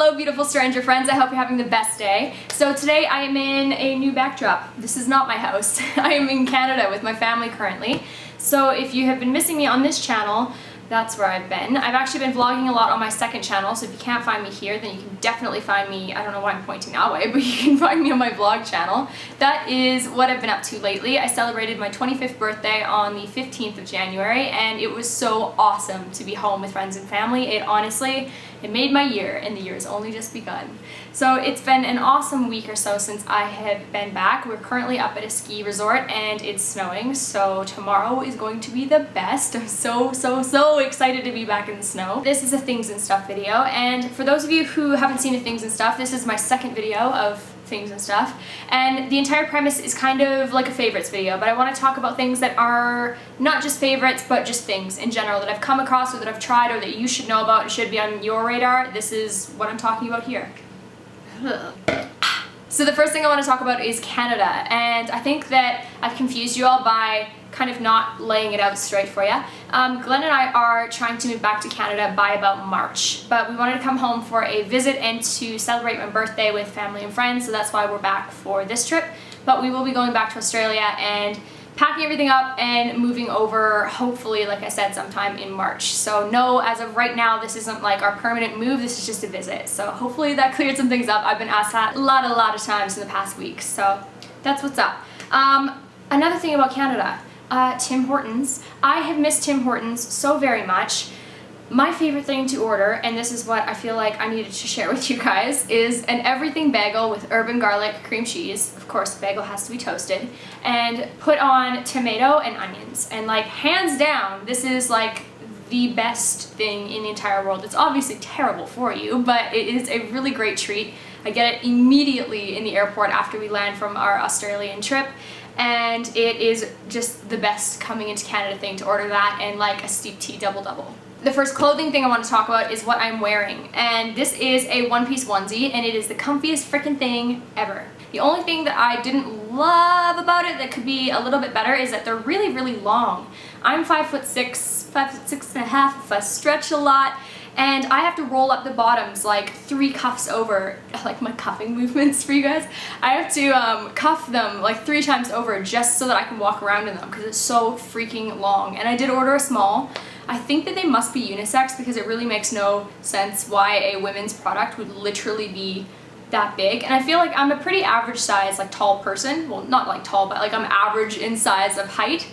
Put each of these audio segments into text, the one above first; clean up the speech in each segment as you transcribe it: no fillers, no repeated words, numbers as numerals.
Hello beautiful stranger friends, I hope you're having the best day. So today I am in a new backdrop. This is not my house. I am in Canada with my family currently. So if you have been missing me on this channel, that's where I've been. I've actually been vlogging a lot on my second channel, so if you can't find me here, then you can definitely find me, I don't know why I'm pointing that way, but you can find me on my vlog channel. That is what I've been up to lately. I celebrated my 25th birthday on the 15th of January, and it was so awesome to be home with friends and family. It made my year, and the year has only just begun. So it's been an awesome week or so since I have been back. We're currently up at a ski resort and it's snowing, so tomorrow is going to be the best. I'm so excited to be back in the snow. This is a things and stuff video, and for those of you who haven't seen a things and stuff, this is my second video of things and stuff, and the entire premise is kind of like a favorites video, but I want to talk about things that are not just favorites but just things in general that I've come across or that I've tried or that you should know about and should be on your radar. This is what I'm talking about here. So the first thing I want to talk about is Canada, and I think that I've confused you all by kind of not laying it out straight for you. Glenn and I are trying to move back to Canada by about March, but we wanted to come home for a visit and to celebrate my birthday with family and friends, so that's why we're back for this trip. But we will be going back to Australia and packing everything up and moving over, hopefully, like I said, sometime in March. So no, as of right now, this isn't like our permanent move, this is just a visit. So hopefully that cleared some things up. I've been asked that a lot of times in the past week, so that's what's up. Another thing about Canada, Tim Hortons. I have missed Tim Hortons so very much. My favorite thing to order, and this is what I feel like I needed to share with you guys, is an everything bagel with urban garlic cream cheese. Of course, the bagel has to be toasted, and put on tomato and onions. And like, hands down, this is like the best thing in the entire world. It's obviously terrible for you, but it is a really great treat. I get it immediately in the airport after we land from our Australian trip, and it is just the best coming into Canada thing to order that and like a steep tea double-double. The first clothing thing I want to talk about is what I'm wearing, and this is a one-piece onesie, and it is the comfiest freaking thing ever. The only thing that I didn't love about it that could be a little bit better is that they're really long. I'm 5'6", 5'6" and a half if I stretch a lot, and I have to roll up the bottoms like 3 cuffs over, like my cuffing movements for you guys. I have to cuff them like 3 times over just so that I can walk around in them because it's so freaking long. And I did order a small. I think that they must be unisex because it really makes no sense why a women's product would literally be that big. And I feel like I'm a pretty average size, like tall person. Well, not like tall, but like I'm average in size of height.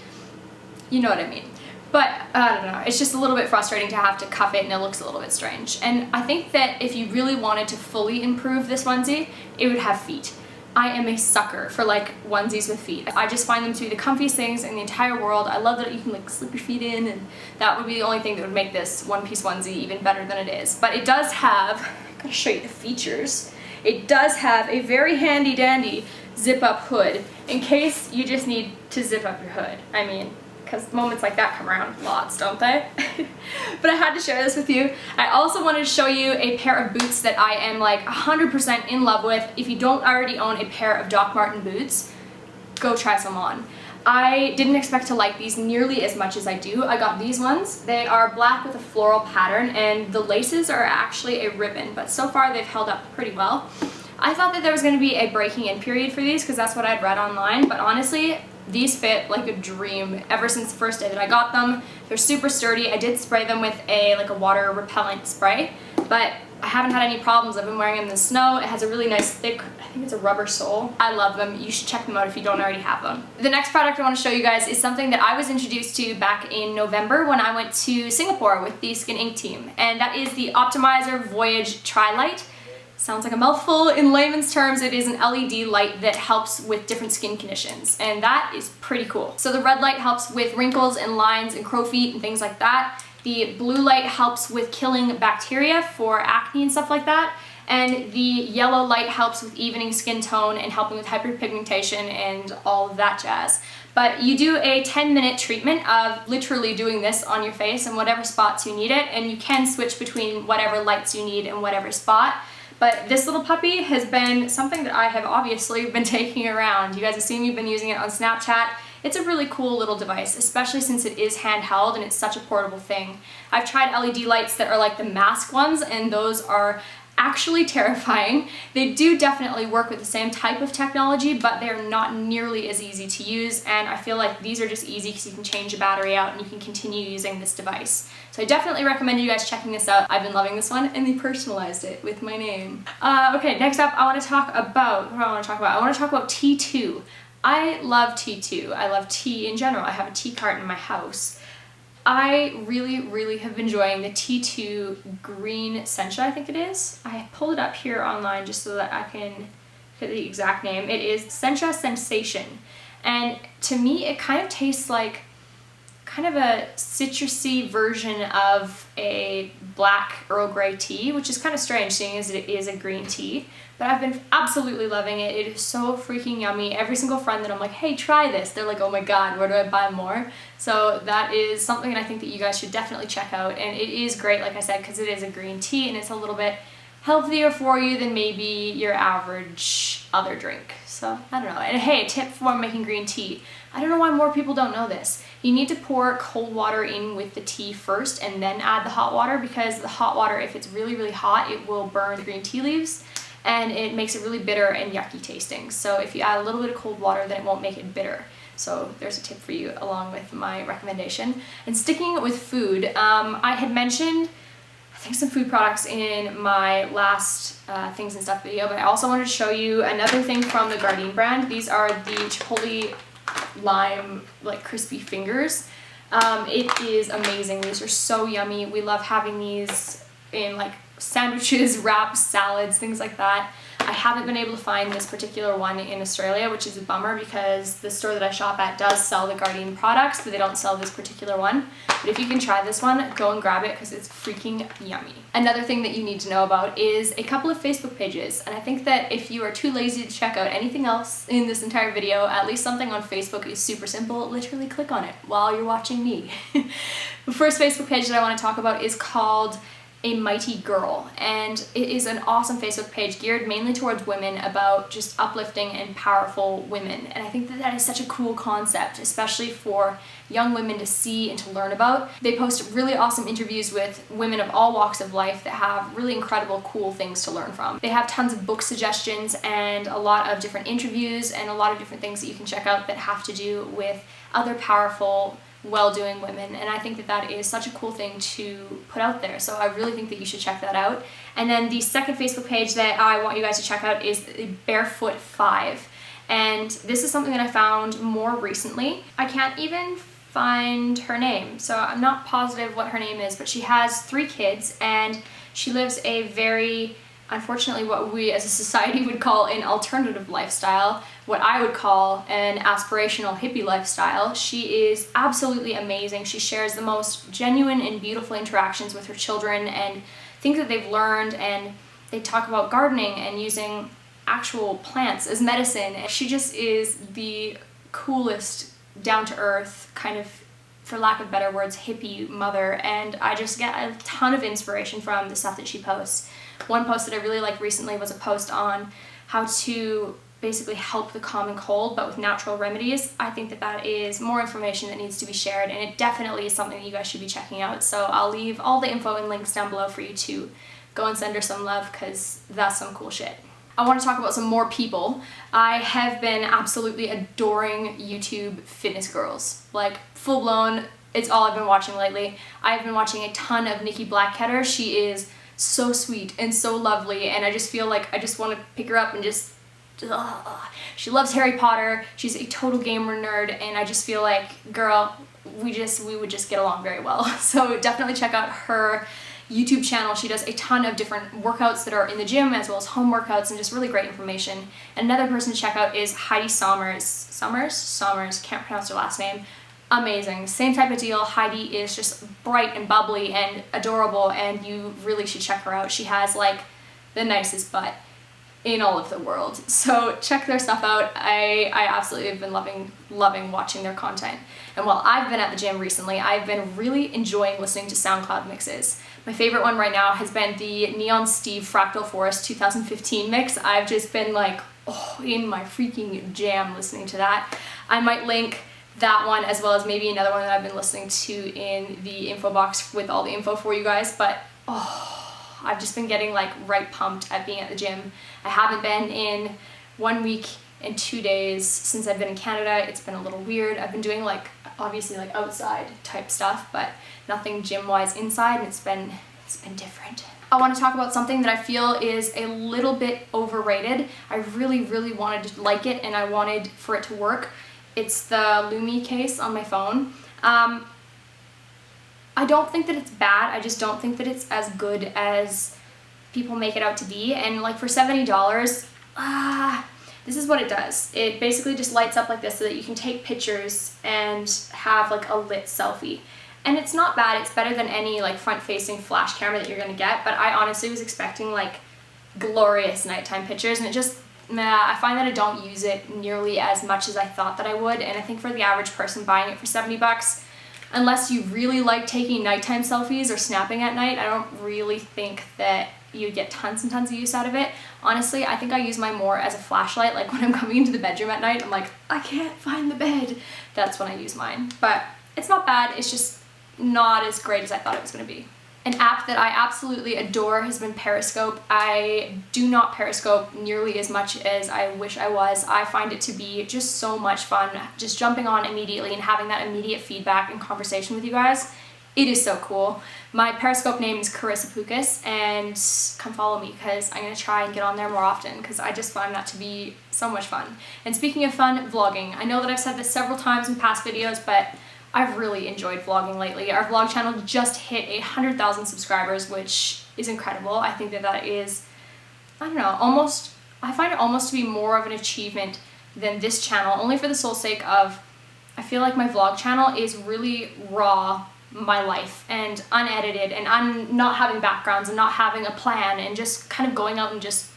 You know what I mean. But I don't know, it's just a little bit frustrating to have to cuff it and it looks a little bit strange. And I think that if you really wanted to fully improve this onesie, it would have feet. I am a sucker for like onesies with feet. I just find them to be the comfiest things in the entire world. I love that you can like slip your feet in, and that would be the only thing that would make this one-piece onesie even better than it is. But it does have, I'm gonna show you the features. It does have a very handy dandy zip-up hood in case you just need to zip up your hood. I mean, because moments like that come around lots, don't they? But I had to share this with you. I also wanted to show you a pair of boots that I am like 100% in love with. If you don't already own a pair of Doc Marten boots, go try some on. I didn't expect to like these nearly as much as I do. I got these ones. They are black with a floral pattern, and the laces are actually a ribbon, but so far they've held up pretty well. I thought that there was going to be a breaking in period for these because that's what I'd read online, but honestly, these fit like a dream ever since the first day that I got them. They're super sturdy. I did spray them with a water repellent spray, but I haven't had any problems. I've been wearing them in the snow. It has a really nice thick, I think it's a rubber sole. I love them. You should check them out if you don't already have them. The next product I want to show you guys is something that I was introduced to back in November when I went to Singapore with the Skin Inc team, and that is the Optimiser Voyage Tri-Light. Sounds like a mouthful. In layman's terms, it is an LED light that helps with different skin conditions, and that is pretty cool. So the red light helps with wrinkles and lines and crow's feet and things like that. The blue light helps with killing bacteria for acne and stuff like that. And the yellow light helps with evening skin tone and helping with hyperpigmentation and all of that jazz. But you do a 10-minute treatment of literally doing this on your face in whatever spots you need it, and you can switch between whatever lights you need in whatever spot. But this little puppy has been something that I have obviously been taking around. You guys have seen me been using it on Snapchat. It's a really cool little device, especially since it is handheld and it's such a portable thing. I've tried LED lights that are like the mask ones, and those are actually terrifying. They do definitely work with the same type of technology, but they're not nearly as easy to use, and I feel like these are just easy because you can change the battery out and you can continue using this device. So I definitely recommend you guys checking this out. I've been loving this one, and they personalized it with my name. Okay, next up I want to talk about, what do I want to talk about? I want to talk about T2. I love T2. I love tea in general. I have a tea cart in my house. I really have been enjoying the T2 green Sencha, I think it is. I pulled it up here online just so that I can get the exact name. It is Sencha Sensation. And to me, it kind of tastes like kind of a citrusy version of a black Earl Grey tea, which is kind of strange seeing as it is a green tea. But I've been absolutely loving it. It is so freaking yummy. Every single friend that I'm like, hey, try this, they're like, oh my god, where do I buy more? So that is something that I think that you guys should definitely check out. And it is great, like I said, because it is a green tea and it's a little bit healthier for you than maybe your average other drink. So I don't know. And hey, a tip for making green tea. I don't know why more people don't know this. You need to pour cold water in with the tea first and then add the hot water, because the hot water, if it's really hot, it will burn the green tea leaves and it makes it really bitter and yucky tasting. So if you add a little bit of cold water, then it won't make it bitter. So there's a tip for you along with my recommendation. And sticking with food, I had mentioned I think some food products in my last things and stuff video, but I also wanted to show you another thing from the Gardein brand. These are the Chipotle lime like crispy fingers. It is amazing. These are so yummy. We love having these in like sandwiches, wraps, salads, things like that. I haven't been able to find this particular one in Australia, which is a bummer because the store that I shop at does sell the Gardein products, but they don't sell this particular one. But if you can try this one, go and grab it because it's freaking yummy. Another thing that you need to know about is a couple of Facebook pages, and I think that if you are too lazy to check out anything else in this entire video, at least something on Facebook is super simple. Literally click on it while you're watching me. The first Facebook page that I want to talk about is called A Mighty Girl, and it is an awesome Facebook page geared mainly towards women, about just uplifting and powerful women. And I think that that is such a cool concept, especially for young women to see and to learn about. They post really awesome interviews with women of all walks of life that have really incredible, cool things to learn from. They have tons of book suggestions and a lot of different interviews and a lot of different things that you can check out that have to do with other powerful, well-doing women, and I think that that is such a cool thing to put out there, so I really think that you should check that out. And then the second Facebook page that I want you guys to check out is the Barefoot Five, and this is something that I found more recently. I can't even find her name, so I'm not positive what her name is, but she has 3 kids and she lives a very, unfortunately, what we as a society would call an alternative lifestyle, what I would call an aspirational hippie lifestyle. She is absolutely amazing. She shares the most genuine and beautiful interactions with her children and things that they've learned, and they talk about gardening and using actual plants as medicine. She just is the coolest, down-to-earth, kind of, for lack of better words, hippie mother, and I just get a ton of inspiration from the stuff that she posts. One post that I really liked recently was a post on how to basically help the common cold, but with natural remedies. I think that that is more information that needs to be shared, and it definitely is something that you guys should be checking out. So I'll leave all the info and links down below for you to go and send her some love, because that's some cool shit. I want to talk about some more people. I have been absolutely adoring YouTube fitness girls. Like, full blown, it's all I've been watching lately. I've been watching a ton of Nikki Blackketter. She is so sweet and so lovely, and I just feel like I just want to pick her up and just she loves Harry Potter. She's a total gamer nerd, and I just feel like, girl, we would just get along very well. So definitely check out her YouTube channel. She does a ton of different workouts that are in the gym as well as home workouts, and just really great information. Another person to check out is Heidi Somers. Somers, can't pronounce her last name. Amazing. Same type of deal. Heidi is just bright and bubbly and adorable, and you really should check her out. She has like the nicest butt in all of the world. So check their stuff out. I absolutely have been loving watching their content. And while I've been at the gym recently, I've been really enjoying listening to Soundcloud Mixes. My favorite one right now has been the Neon Steve Fractal Forrest 2015 mix. I've just been like, in my freaking jam listening to that. I might link that one as well as maybe another one that I've been listening to in the info box with all the info for you guys, but I've just been getting like right pumped at being at the gym. I haven't been in 1 week and 2 days since I've been in Canada. It's been a little weird. I've been doing like obviously like outside type stuff, but nothing gym wise inside, and it's been different. I want to talk about something that I feel is a little bit overrated. I really wanted to like it and I wanted for it to work. It's the Lumi case on my phone. I don't think that it's bad. I just don't think that it's as good as people make it out to be. And like for $70, this is what it does. It basically just lights up like this so that you can take pictures and have like a lit selfie. And it's not bad. It's better than any like front-facing flash camera that you're gonna get, but I honestly was expecting like glorious nighttime pictures, and it just, I find that I don't use it nearly as much as I thought that I would. And I think for the average person buying it for 70 bucks, unless you really like taking nighttime selfies or snapping at night, I don't really think that you get tons and tons of use out of it. Honestly, I think I use mine more as a flashlight. Like when I'm coming into the bedroom at night, I'm like, I can't find the bed. That's when I use mine. But it's not bad. It's just not as great as I thought it was going to be. An app that I absolutely adore has been Periscope. I do not Periscope nearly as much as I wish I was. I find it to be just so much fun, just jumping on immediately and having that immediate feedback and conversation with you guys. It is so cool. My Periscope name is Karissa Pukas, and come follow me because I'm going to try and get on there more often because I just find that to be so much fun. And speaking of fun, vlogging. I know that I've said this several times in past videos, but I've really enjoyed vlogging lately. Our vlog channel just hit 100,000 subscribers, which is incredible. I think that that is, I don't know, almost, I find it almost to be more of an achievement than this channel, only for the sole sake of, I feel like my vlog channel is really raw, my life, and unedited, and I'm not having backgrounds and not having a plan and just kind of going out and just,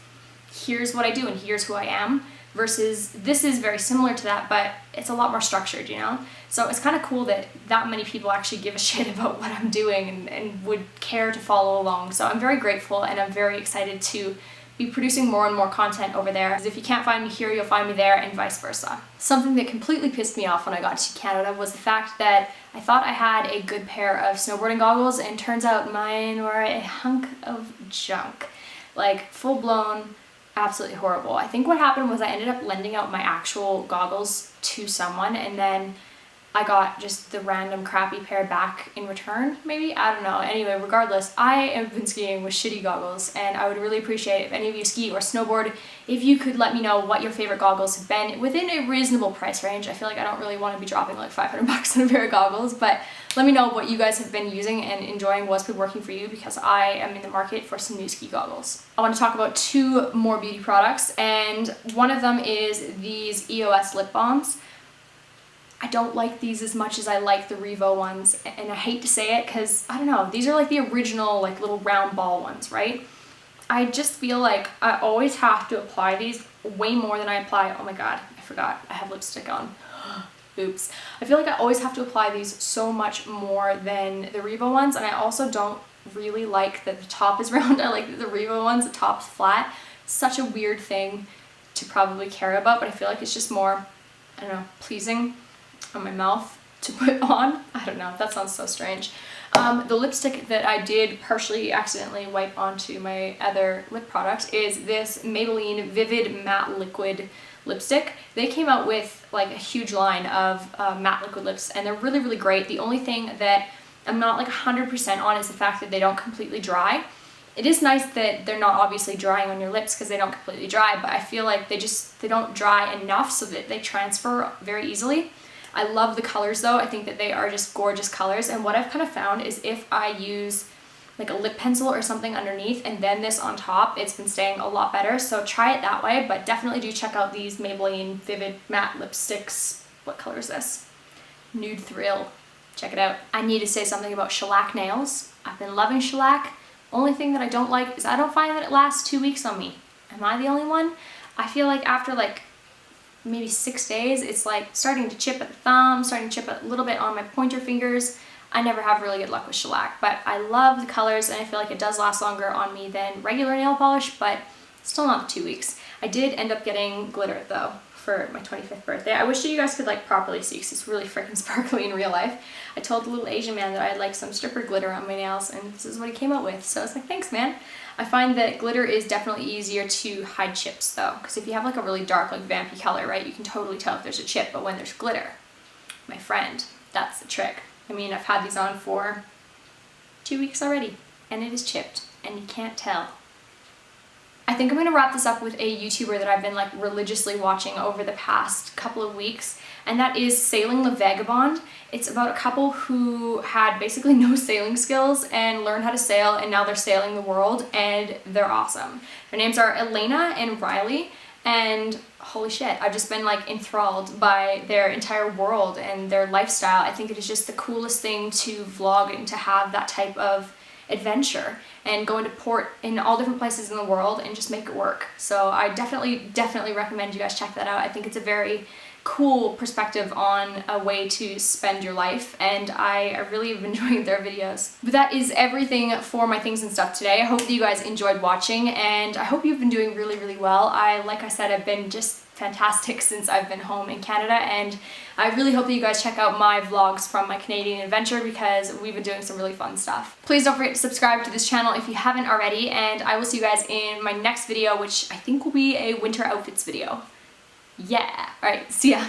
here's what I do and here's who I am. Versus this is very similar to that, but it's a lot more structured, you know? So it's kind of cool that that many people actually give a shit about what I'm doing and would care to follow along. So I'm very grateful, and I'm very excited to be producing more and more content over there. Because if you can't find me here, you'll find me there, and vice versa. Something that completely pissed me off when I got to Canada was the fact that I thought I had a good pair of snowboarding goggles, and turns out mine were a hunk of junk. Like full-blown, absolutely horrible. I think what happened was I ended up lending out my actual goggles to someone, and then I got just the random crappy pair back in return, maybe? I don't know. Anyway, regardless, I have been skiing with shitty goggles, and I would really appreciate if any of you ski or snowboard, if you could let me know what your favorite goggles have been within a reasonable price range. I feel like I don't really want to be dropping like 500 bucks on a pair of goggles, but let me know what you guys have been using and enjoying, what's been working for you, because I am in the market for some new ski goggles. I want to talk about 2 more beauty products, and one of them is these EOS lip balms. I don't like these as much as I like the Revo ones, and I hate to say it because, I don't know, these are like the original like little round ball ones, right? I just feel like I always have to apply these way more than I apply, oh my god, I forgot, I have lipstick on. Oops. I feel like I always have to apply these so much more than the Revo ones, and I also don't really like that the top is round. I like that the Revo ones, the top's flat. Such a weird thing to probably care about, but I feel like it's just more, I don't know, pleasing on my mouth to put on. I don't know, that sounds so strange. The lipstick that I did partially accidentally wipe onto my other lip product is this Maybelline Vivid Matte Liquid lipstick. They came out with like a huge line of matte liquid lips, and they're really great. The only thing that I'm not like 100% on is the fact that they don't completely dry. It is nice that they're not obviously drying on your lips because they don't completely dry, but I feel like they don't dry enough so that they transfer very easily. I love the colors though. I think that they are just gorgeous colors, and what I've kind of found is if I use like a lip pencil or something underneath and then this on top, it's been staying a lot better. So try it that way, but definitely do check out these Maybelline Vivid Matte Lipsticks. What color is this? Nude Thrill. Check it out. I need to say something about shellac nails. I've been loving shellac. Only thing that I don't like is I don't find that it lasts 2 weeks on me. Am I the only one? I feel like after like maybe 6 days, it's like starting to chip at the thumb, starting to chip a little bit on my pointer fingers. I never have really good luck with shellac, but I love the colors, and I feel like it does last longer on me than regular nail polish, but Still not 2 weeks. I did end up getting glitter though for my 25th birthday. I wish that you guys could like properly see because it's really freaking sparkly in real life. I told the little Asian man that I had like some stripper glitter on my nails and this is what he came out with. So I was like, thanks man. I find that glitter is definitely easier to hide chips though, because if you have like a really dark like vampy color, right, you can totally tell if there's a chip, but when there's glitter, my friend, that's the trick. I mean, I've had these on for 2 weeks already and it is chipped and you can't tell. I think I'm going to wrap this up with a YouTuber that I've been like religiously watching over the past couple of weeks, and that is Sailing the Vagabond. It's about a couple who had basically no sailing skills and learned how to sail, and now they're sailing the world and they're awesome. Their names are Elena and Riley, and holy shit, I've just been like enthralled by their entire world and their lifestyle. I think it is just the coolest thing to vlog and to have that type of adventure and go into port in all different places in the world and just make it work. So I definitely recommend you guys check that out. I think it's a very cool perspective on a way to spend your life, and I really have enjoyed their videos. But that is everything for my things and stuff today. I hope that you guys enjoyed watching, and I hope you've been doing really well. Like I said, I've been just fantastic since I've been home in Canada, and I really hope that you guys check out my vlogs from my Canadian adventure because we've been doing some really fun stuff. Please don't forget to subscribe to this channel if you haven't already, and I will see you guys in my next video, which I think will be a winter outfits video. Yeah, alright, see ya.